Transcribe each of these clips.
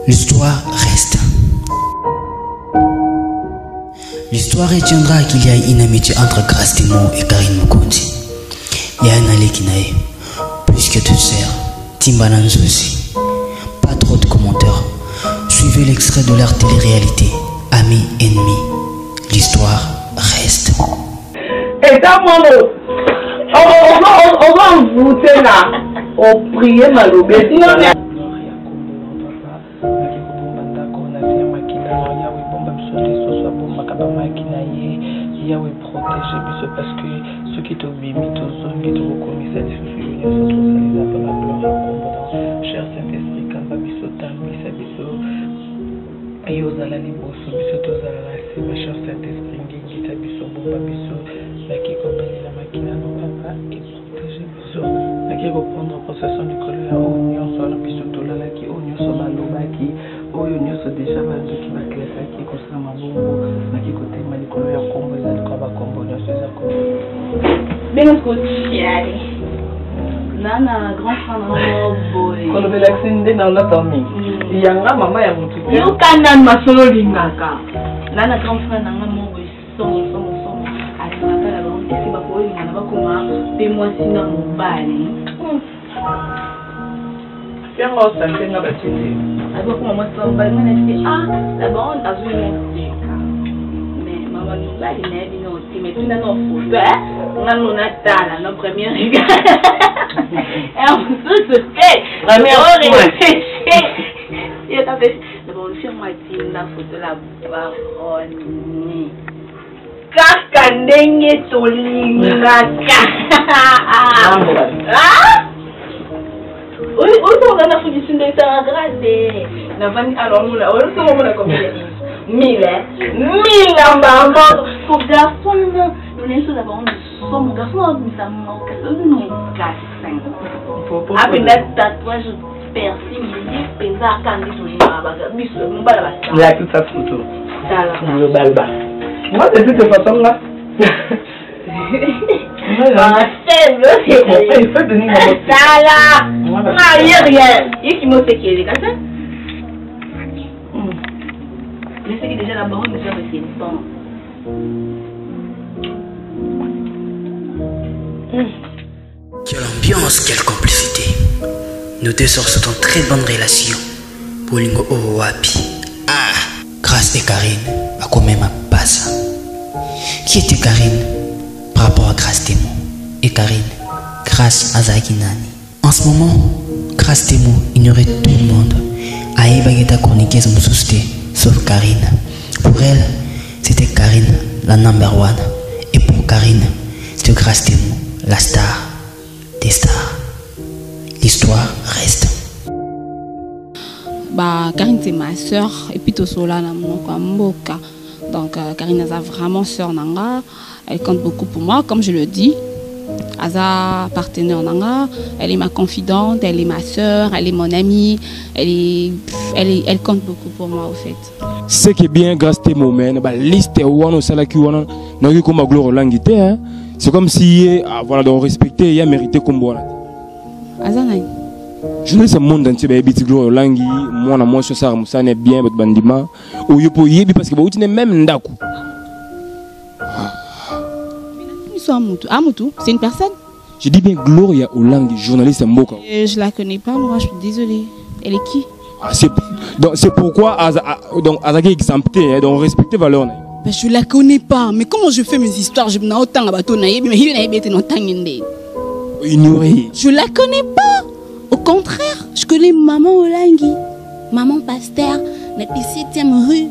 L'histoire reste. L'histoire retiendra qu'il y a une amitié entre Grace Temo et Karine Mukonzi. Il y a un Alekinae, plus que toute sœur, Timbalanz aussi. Pas trop de commentaires. Suivez l'extrait de leur télé-réalité, Amis ennemis. L'histoire reste. Et dans on va envoûter là. On prier malobé. Yahweh protège parce que ceux qui t'obéissent, qui te reconnaissent, cher Saint-Esprit, Kambabiso, Tambisa, Biso, Ayozala, Liboso, Biso, Tozala, ma cher Saint-Esprit, Ngita, Biso, Bomba, Biso, la qui compagnie la machine, non, papa, et protéger Biso, la qui reprendre en possession du colère, Oignon, soit la Biso, Tola, la qui, Oignon, soit Maloba, qui, Oignon, soit déjà Valdo, qui va classer, qui concerne ma bombo, la qui côté Malicolo, ya Combo, les Alcoba, Combo, les César, bien scotché. Nana grand frère boy. Quand le vaccin est dans la famille, il y a un maman et un petit peu. Yo kanan masolo lingaka. Nana grand frère nanga mo son. Ali mata la bon si ba ko ngana ba kuma pe moi sina mobali. Tiens moi ça c'est ngaba tindi. Abo kuma mo so ba ngana ti la bon azu ni. Mais maman nous ba ni na bino ti mais tu na no photo ngano na tala no premier regard. On se fait. La mère, il a fait. D'abord, le film m'a dit la photo la baronne. Kakandenge tolingaka. Oui, on a la photo du cinéma gradé. La vanne, alors nous là, on se remet comme ça. 1000 maman. Faut garçon, nous les choses d'abord, mon garçon, nous sommes après le tatouage piercing, il y a un Il y a toute sa photo. Le balba. Moi, de toute façon, là. Il faut donner ça là. Il n'y a rien. Il y a qui m'a fait qu'il est comme ça. Mais c'est déjà la baronne, déjà, c'est bon. Quelle ambiance, quelle complicité. Nos deux sœurs sont en très bonne relation. Bolingo Owapi. Grace et Karine, à quoi même pas ça. Qui était Karine par rapport à Grace Temo? Et Karine, Grace Azakinani. En ce moment, Grace Temo ignorait tout le monde. Aïe Bageta chroniqueuse Moussousté, sauf Karine. Pour elle, c'était Karine, la number one. Et pour Karine, c'était Grace Temo, la star des stars. L'histoire reste. Karine c'est ma soeur et puis Tosola na mboka. Donc Karine est vraiment soeur nanga, elle compte beaucoup pour moi comme je le dis. Aza partenaire nanga, elle est ma confidente, elle est ma soeur, elle est mon amie, elle compte beaucoup pour moi au fait. Ce qui est bien Grace Temo men, liste wana salaki wana na comme gloire langité hein. C'est comme si voilà donc respecter et mérité comme voilà. Azanai. Je ne sais monde entier ba biti gloire langi, moi na moi ça musane bien but bandima ou yopo yebi parce que ba utine même ndaku. Amutu, c'est une personne. Je dis bien Gloria Olangi, journaliste Mboka. Je la connais pas, moi je suis désolée. Elle est qui? C'est pourquoi donc Azaki est exempté, donc respecter valeur. Je la connais pas, mais comment je fais mes histoires? Je n'ai autant à bateau naïe, mais il n'y a pas ignoré. Je la connais pas. Au contraire, je connais maman Olangi, maman Pasteur, la 7e rue.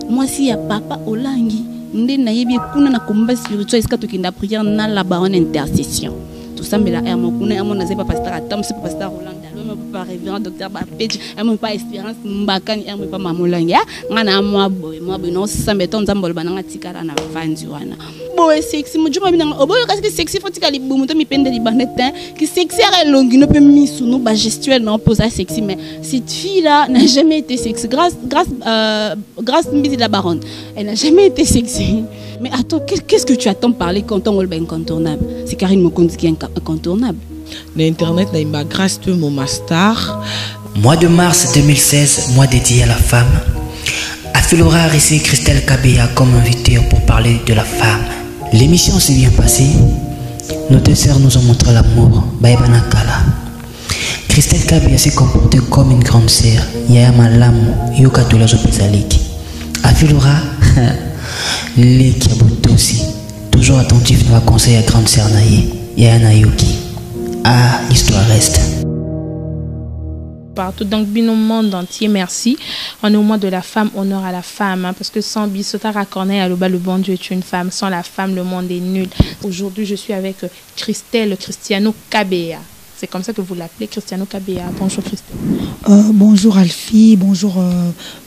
Moi si y a papa Olangi. Ndé naïbi kuna na combat spirituel est-ce que tu kinda prière na la baronne intercession. Tout ça mais la hermo kuna hermo na pas pasteur Atom, c'est pas pasteur Roland Dallo, mais pas révérend docteur Bapetch, hermo pas Espérance Mbakani, hermo pas Mamolangi. Ngana moi boy non ça mais ton zambol bananga tikara na vanzi wana. Boy sexy mo juma binanga oboy parce que sexy faut tikali bumuto mi pende li banetin qui sexy est longue ne peut mi sous nous ba gestuelle non posa sexy mais cette fille là n'a jamais été sexy grâce Mbisi la baronne. Elle n'a jamais été sexy. Mais attends, qu'est-ce que tu attends parler quand on est incontournable? C'est Karine Mukonzi qui est incontournable. L'internet n'a pas Grace Temo ma star. Mois de mars 2016, mois dédié à la femme. Afilora a reçu Christelle Kabea comme invitée pour parler de la femme. L'émission s'est bien passée. Nos deux sœurs nous ont montré l'amour. Baïbana Kala. Christelle Kabea s'est comportée comme une grande sœur. Yaya Malamu, Yoka Tulazo Pezaliki. Afilora, Leki Abotosi. Toujours attentif dans la conseil à grande sœur Naye, Yaya Nayoki. Ah, l'histoire reste. Partout, donc bien au monde entier, merci. On est au mois de la femme, honneur à la femme, hein, parce que sans Bissotara Corneille Aloba, le bon Dieu est une femme. Sans la femme, le monde est nul. Aujourd'hui, je suis avec Christelle Cristiano Kabea. C'est comme ça que vous l'appelez, Cristiano Kabea. Bonjour Christelle. Bonjour Alfie, bonjour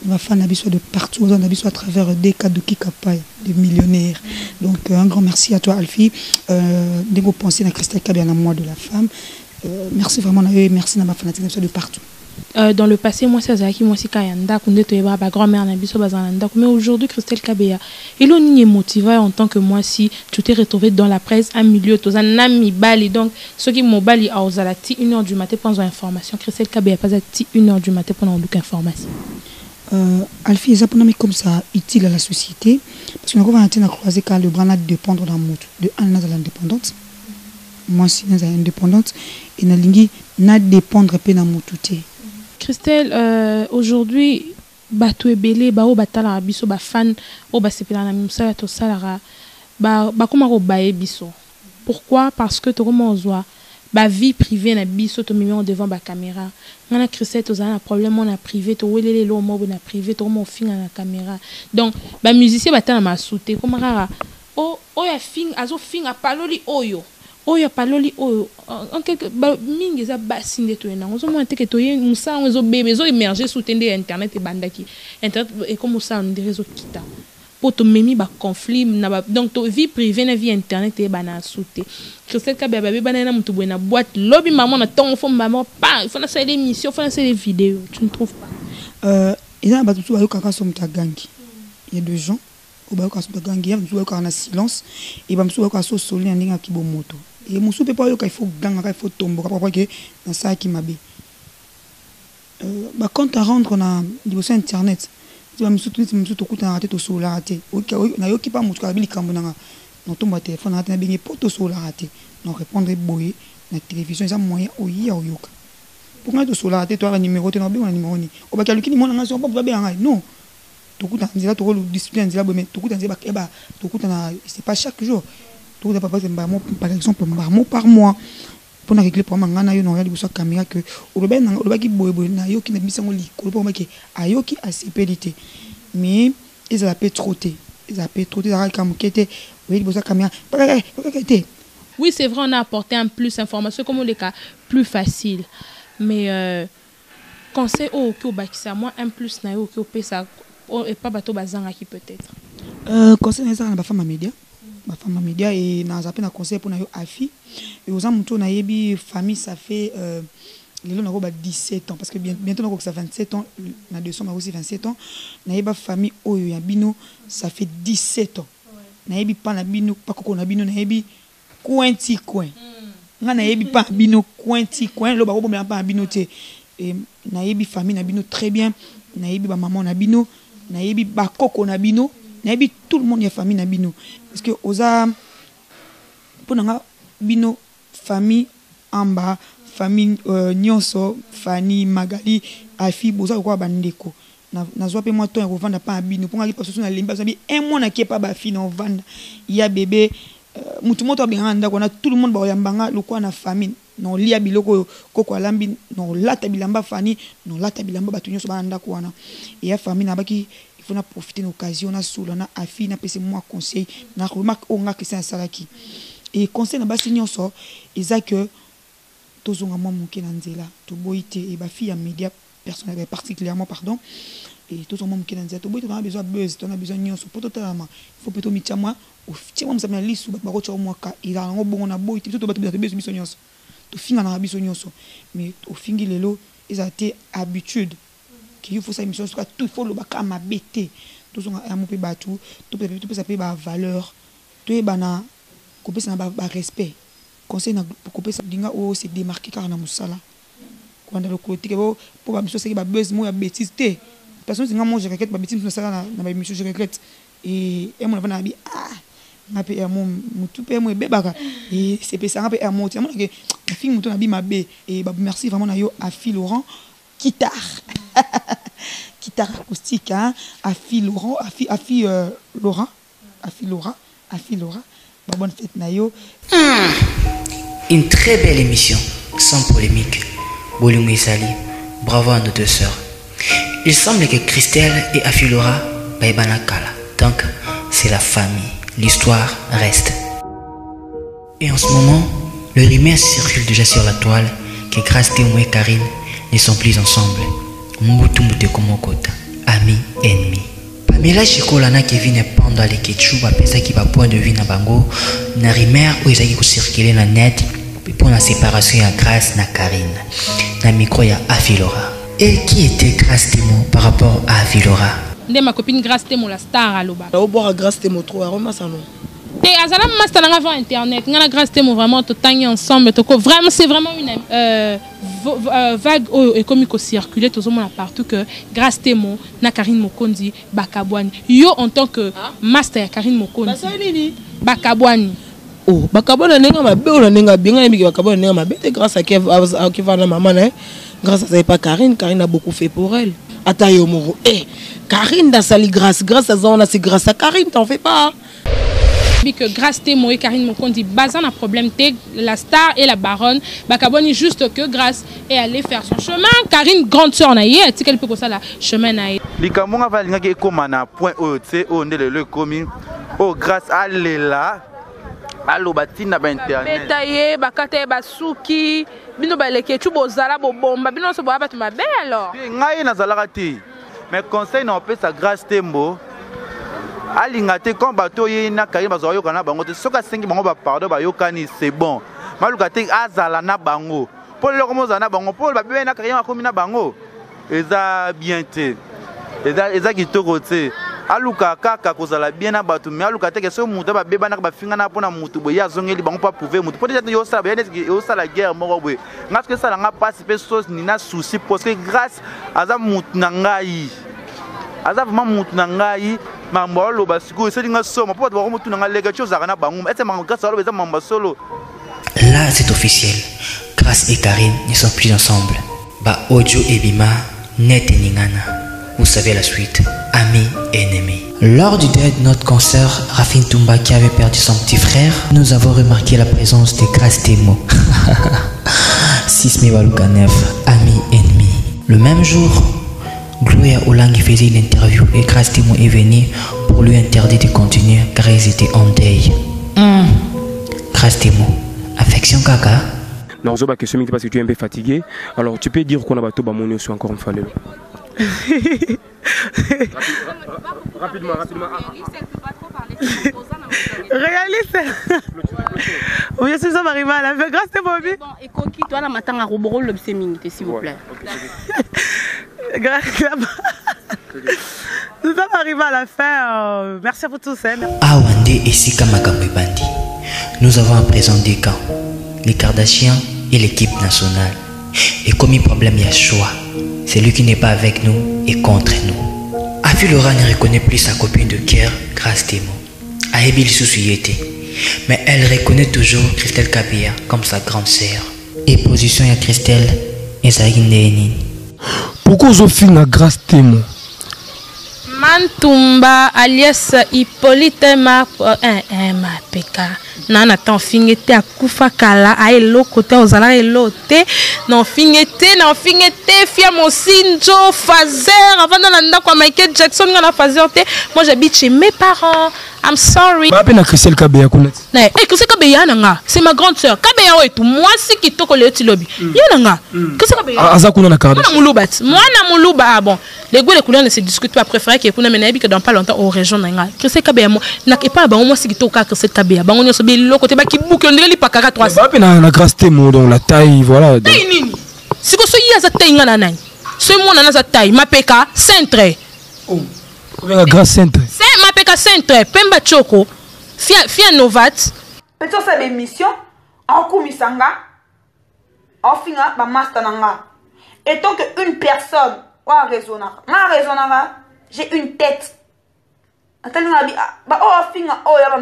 ma femme Nabiso de partout, Nabiso à travers des cas de Kikapai, des millionnaires. Donc un grand merci à toi Alfie. Dès que vous pensez à Christelle Kabea, dans le mois de la femme, merci vraiment à eux, merci à ma fanatique de partout. Dans le passé, moi, c'est Zaki, moi, c'est Kayanda, ma grand-mère, mais aujourd'hui, Christelle Kabea, il est motivé en tant que moi, si tu t'es retrouvé dans la presse, un milieu, tu as un ami bali, donc ceux qui m'ont bali à 1h du matin pour information, Christelle Kabea, pas à 1h du matin pour une information. Alfie, c'est un comme ça, utile à la société, parce que nous avons croisé quand le bras dépendre d'un mot, de un an de l'indépendance. Moi, si nous sommes indépendantes, et nous avons dépendre de mon tout. Christelle, aujourd'hui, bato ebele ba o batala biso ba fan o ba sepela na mimsa to salara ba koma ko bae biso. Pourquoi? Parce que to komozwa ba vie privée na biso to mimi devant ba caméra. Ngana Christelle to za na problème na privé to welele lo mo na privé to mo finga na caméra. Donc ba musicien batala ma souté koma rara o ya fing azo finga paloli oyo. Oyo paloli oyo en quelque mingi za basinde to ena ozo mo teke to ye musa ozo bébé zo émerger sous tende internet e bandaki internet et comme ça on des réseaux kita pour to memi ba conflit na ba donc to vie privée na vie internet e bana souté Christelle Kabea bébé bana na mutu na boîte lobby maman na ton fo maman pas il faut na faire des émissions il faut na faire des vidéos tu ne trouves pas il y a ba tout ba yo kaka so mutagangi il y a deux gens au ba yo kaka so mutagangi ya mutu ba yo kaka na silence et ba mutu ba yo kaka so soli ndinga kibomoto. Et mon soupe pas il faut gagner, il faut tomber pour que dans ça qui m'a bé. Quand à rendre na niveau internet, tu vas me soutenir, me soutenir tout en tête au sol raté. OK, na yo qui pas mutuka bili kambona na tomba téléphone na tena bien poto sol raté. Non répondre boyer na télévision ça moyen o ya o yoka. Pour nga to sol raté toi numéro te na bien numéro ni. O ba kaluki ni mona ngasi pas bien non. To kuta nzela to le discipline nzela mais to kuta nzela ba to kuta na c'est pas chaque jour. Tout d'abord par exemple par mois pour régler pour mangana yo na liboso caméra que oloba na oloba ki boye na yo ki na bisango li ko pour que ayoki acpdité mais ils a peu trotté ça comme kete oui liboso caméra oui c'est vrai on a apporté un plus information comme les cas plus facile mais conseil au que bakisa moi un plus na yo que pesa et pas bateau bazanga qui peut-être conseil ça na ba femme média ma femme média et na zappé na conseil pour na yo afi et aux amuto na yebi famille ça fait les gens ont 17 ans parce que bientôt on a 27 ans na décembre aussi 27 ans na yeba famille oyo ya bino ça fait 17 ans na yebi pas na bino pas koko na bino na yebi coin nga na yebi pas bino coin lo ba ko bomela pas bino te et na yebi famille na bino très bien na yebi ba maman na bino na yebi ba koko na bino na yebi tout le monde ya famille na bino parce que oza pour nga bino famille amba famille nyonso Fanny Magali afi boza ko bandeko na zo pe moi ton ya ko vanda pa bino pour nga ki paso na lemba zabi un mois na ki pa ba fi na vanda ya bébé mutu moto abenganda ko na tout le monde ba yambanga lokwa na famille non lia biloko koko alambi non lata bilamba Fanny non lata bilamba batu nyonso banda ko wana et ya famille na baki il faut na profiter de l'occasion na solo na afi na pese moi conseil na remarque on nga que c'est un salaki et conseil na basi nyonso eza que tozonga moi moké na nzela to boité et ba fille ya média personnel particulièrement pardon et tozonga moi moké na nzela to boité on a besoin buzz on a besoin nyonso poto talama il faut plutôt mitia moi au tia moi ça lisu ba ko tcha moi ka ila ngo bongo na boité to bato besoin biso nyonso to finga na biso nyonso mais au fingi lelo ils a été habitude qu'il faut ça émission soit tout faut le baka ma bête tozonga ya mo pe batu to pe ça pe ba valeur to e bana ko pe ça ba respect conseil na ko pe ça dinga o se démarquer car na musala quand le côté pour ba biso c'est ba buzz moi ya bêtise té personne singa moi je regrette ba bêtise ça na ba émission je regrette et moi na bi ma pe mon tout pe moi bebaka et c'est pe ça un peu mon tu que la fille mon na bi ma bé et ba merci vraiment na yo Afi Laurent guitare guitare acoustique hein Afi Laurent Afi Laurent ba bonne fête na yo. Une très belle émission sans polémique. Bolingo Isali, bravo à nos deux sœurs. Il semble que Christelle et Afi Laura baibana kala. Donc c'est la famille. L'histoire reste. Et en ce moment, le rumeur circule déjà sur la toile que Grace Temo et Karine ne sont plus ensemble. Mbutumute komokota, amis, ennemis. Pamela Chikolana Kevin pendant les ketchup a pensé qu'il va point de vue na bango. Na rumeur où ils ont circulé na net pour la séparation à Grace na Karine. Na micro ya Afi Laura. Et qui était Grace Temo par rapport à Afi Laura? Ma copine Grace Temo la star à l'oba. Au boire Grace Temo trop, aroma ça non. Et Azala master avant internet, on a Grace Temo vraiment tout ensemble, vraiment c'est vraiment une vague et comique circuler tout le monde partout que Grace Temo na Karine Mokondi Bakabwani. Yo en tant que master Karine Mokondi. Bakabwani. Oh, Bakabwani nenga mabe ou nenga bien aimé Bakabwani nenga mabe grâce à qui va na maman hein. Grâce à ça pas Karine a beaucoup fait pour elle. Atayo Moro. Karine da sali grâce à ça on a c'est grâce à Karine t'en fais pas. Que Grace Temo et Karine Mokondi basant un problème la star et la baronne Bakabwani juste que Grace est allée faire son chemin. Karine grande sœur naïe est-ce qu'elle peut ça la chemin naïe likamonga va linga ke komana point o tu sais o ndele le komi o Grace alela allo batina ba internet betaye bakate basuki bino baleke tu bozala bomba bino so boaba tu mabe alors ngai na zalaka ti mais conseil na opé sa Grace Tembo alingate quand bato yina Karine bazo yokana bango te soka sengi bango ba pardon ba yokani c'est bon maluka te azala na bango pour le comme zana bango pour ba bebe na Karine akomi na bango eza bien te eza kitoko te aluka kaka kozala bien na bato mais aluka te que so muta ba beba na ba finga na pona mutu boya zongeli bango pas prouver mutu pour déjà yo sala bien yo sala guerre moko boye ngaske sala nga participer sauce ni na souci parce que grâce aza mutu na ngai aza vraiment mutu na ngai mambo lo basiku c'est dinga soma pour voir mutu na lega chose na bango et mambo grâce lo beza mambo solo. Là c'est officiel. Grace et Karine ne sont plus ensemble. Ba audio et bima net et ningana. Vous savez la suite. Amis et ennemis. Lors du deuil de notre consoeur Rafine Toumba qui avait perdu son petit frère, nous avons remarqué la présence de Grace Temo. Sismi Balukanev, amis et ennemis. Le même jour, Gloria Olangi faisait une interview et Grace Temo est venu pour lui interdire de continuer car ils étaient en deuil. Grace Temo, affection kaka. Non, je vais question parce que tu es un peu fatigué. Alors tu peux dire qu'on a battu Bamoni aussi encore une fois. Rapidement. Réaliste. Oui, je suis arrivé à la fin. Grâce à moi. Bon, et Koki, toi, la matin, à Roboro, l'obséminité, s'il vous plaît. Nous sommes arrivés à la fin. Merci à vous tous. Awande et Sika Makamwebandi. Nous avons à présent des camps, les Kardashians et l'équipe nationale. Et comme il y a problème, il y a choix. Celui qui n'est pas avec nous est contre nous. Afi Laura ne reconnaît plus sa copine de cœur, Grace Temo. Aebil Sousuyete. Mais elle reconnaît toujours Christelle Kabia comme sa grande sœur. Et position à Christelle et sa Guinéenne. Pourquoi Zofine a Grace Temo? Mantumba alias Hippolyte Mapeka. Nana tan fingete akufa kala a elo côté ozala elo te non fingete fia mosinjo fazer avant de la kwa Michael Jackson na fazer te moi j'habite chez mes parents. I'm sorry. Ba pena Christelle Kabea kunat. Na Christelle Kabea nanga, c'est ma grande sœur. Kabea wetu moi si kitoko le tilobi. Yenanga. Christelle Kabea. Aza kuna na Kardashian. Moi na muluba bon. Les goûts les couleurs ne se discutent pas préféré que kuna menabi que dans pas longtemps au région nanga. Christelle Kabea moi na pas ba moi si kitoko Christelle Kabea. Ba on so be lo côté ba ki boucle on dirait li pa kaka 300. Ba pena na Grace Temo dans la taille voilà. Taille nini? Si ko so yi za taille ngana nani. So mo na za taille Mapeka centre. Oh. Avec la Grace centre. C'est Mapeka centre Pemba Choko. Fia Novat. Peut-être ça l'émission en kumisanga en finga ba master nanga Et tant qu'une personne, j'ai une tête.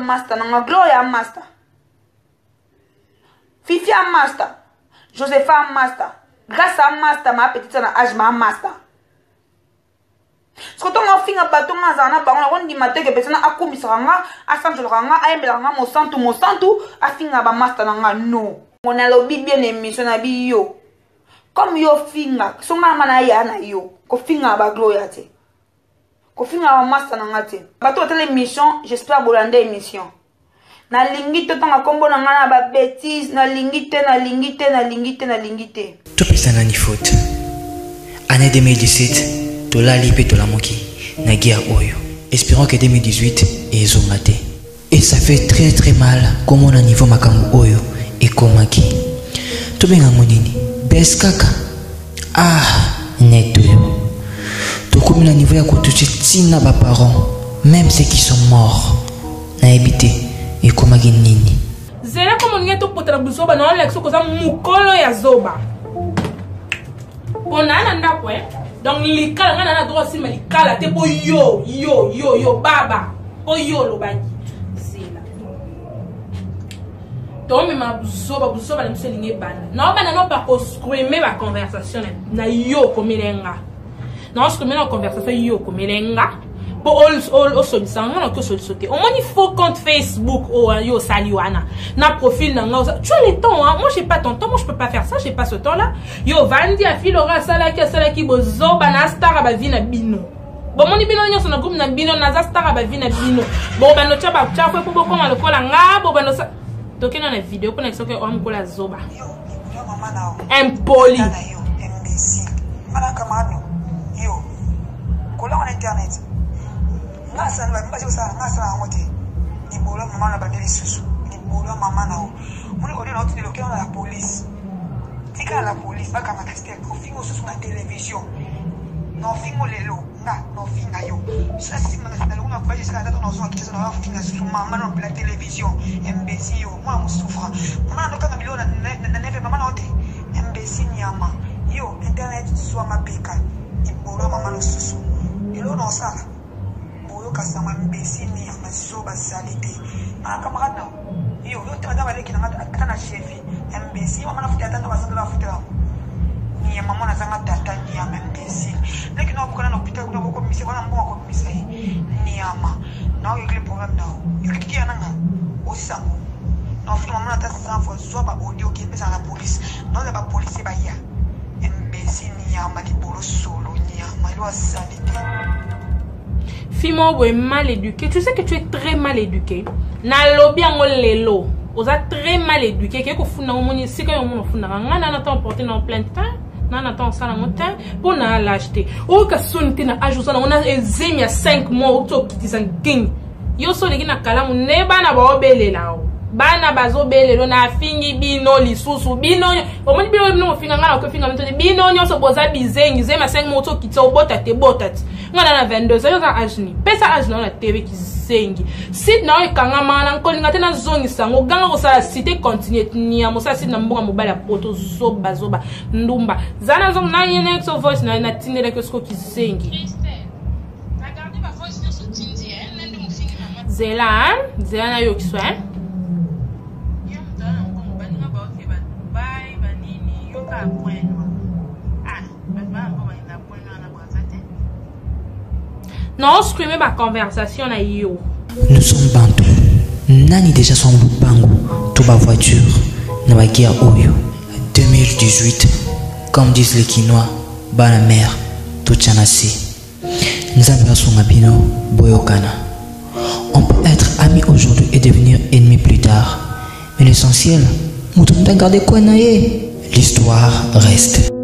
Master, Gloria master. Fifi a master. Josepha a master. Grâce à master, ma petite soeur a master. Ce que tu as fait, bateau, on dit que personne a commis ça, a santé, a aimé mon santo, a fini à master. Non, on a lobby bien aimé, son habit yo. Comme yo finga, son maman a yana yo, ko finga ba gloria te. Ko finga ba master na ngate. Bateau a l'émission, j'espère bolande émission. Na lingite tanga kombo na ngana ba bêtise, na lingite. Tout pesa na ni faute. Année 2017. Tola lipe tola moki na guerre oyo. Espérons que 2018 est zongaté. Et ça fait très mal comme on a niveau makambo oyo et komaki. To benga monini beskaka. Ah neto yo. To comme na niveau ya ko toucher tina ba parents, même ceux qui sont morts. Na habité et komaki nini. Zela comme on to potra buzoba na Alex ko za mukolo ya zoba. Ponana ndako donc likala ngana na droit sima likala te po yo baba po yo lo baki sila to me ma buzoba le mselinge bana no pas construire ma conversation na yo komelenga non construire na conversation yo komelenga po all solution on que solution au moins il faut compte Facebook ou yo saliwana na profil na nga tu as le temps hein? Moi j'ai pas ton temps, moi je peux pas faire ça, j'ai pas ce temps là yo vandi a filora sala ki bozo bana star ba vina bino bon moni bino nyo na groupe na bino na star ba vina bino bon bano cha ba cha ko ko ma lokola nga bo bano sa to kena na video pour na que o amkola zoba impoli mana kamano yo kola on internet ngasa na mbaje usala ngasa ngote ni bolo mama na bandeli susu ni bolo mama na o muni odi na otini lokela na la police tika la police baka makastel ko fingo susu na television no fingo lelo no finga yo ça si mana na luna kwa jisa na no zo kicheza na finga susu mama na la television mbc yo mwa musufra mwana ndo kama miliona na neve mama na ote mbc nyama yo internet swa mapeka ni bolo mama na susu ilo no sala kasama mbesi ni amazoba salite akamarada yo yote madama leki na ngata na chefi mbesi mama nafuta tata basanga bafuta ni mama na zanga tata ni ya mbesi leki na bukana na hospital kuna boko misi bana mbongo ko misi ni ama na yo ile program na yo kiki ananga osango na futa mama na tata sanfo zoba audio ki pesa na police na ba police ba ya mbesi ni ama ki bolo solo ni ama lo salite. Fimo est mal éduqué. Tu sais que tu es très mal éduqué. Na lobby en lelo. Vous êtes très mal éduqué. Qu'est-ce que vous faites dans mon ici quand vous faites dans on attend porter dans plein de temps. On attend ça dans mon temps pour na l'acheter. Ou que sonne na ajouter on a ezemi ya 5 mois ou to qui disent ging. Yo so legi na kala mu ne bana ba obele la. Bana bazo bele lo na fingi bino lisusu bino. O moni bino no finga ngana ko finga mento bino nyo so boza bizengi zema 5 mois to kitso bota te ngana na 22 ans za ajni pesa ajna na TV ki zengi sit na ekanga mana nkolinga tena zongi sango ganga ko sala cité continue ni amosa sit na mbonga mobala poto zoba ndumba zana zong na yene exo voice na tinele ke sko ki zengi regardez ma voice sur Tindi nende mufingi mama zela na yo kiswa yo mtana ngo mbaninga ba oke ba bye banini yo ka kwenu non, screamer ma conversation à yo. Nous sommes bantou. Nani déjà son lupango, tout ma voiture, na ma guerre oyo. 2018, comme disent les Quinois, bas la mer, tout chanasi. Nous avons son abino, boyokana. On peut être amis aujourd'hui et devenir ennemis plus tard. Mais l'essentiel, nous devons garder quoi naïe. L'histoire reste.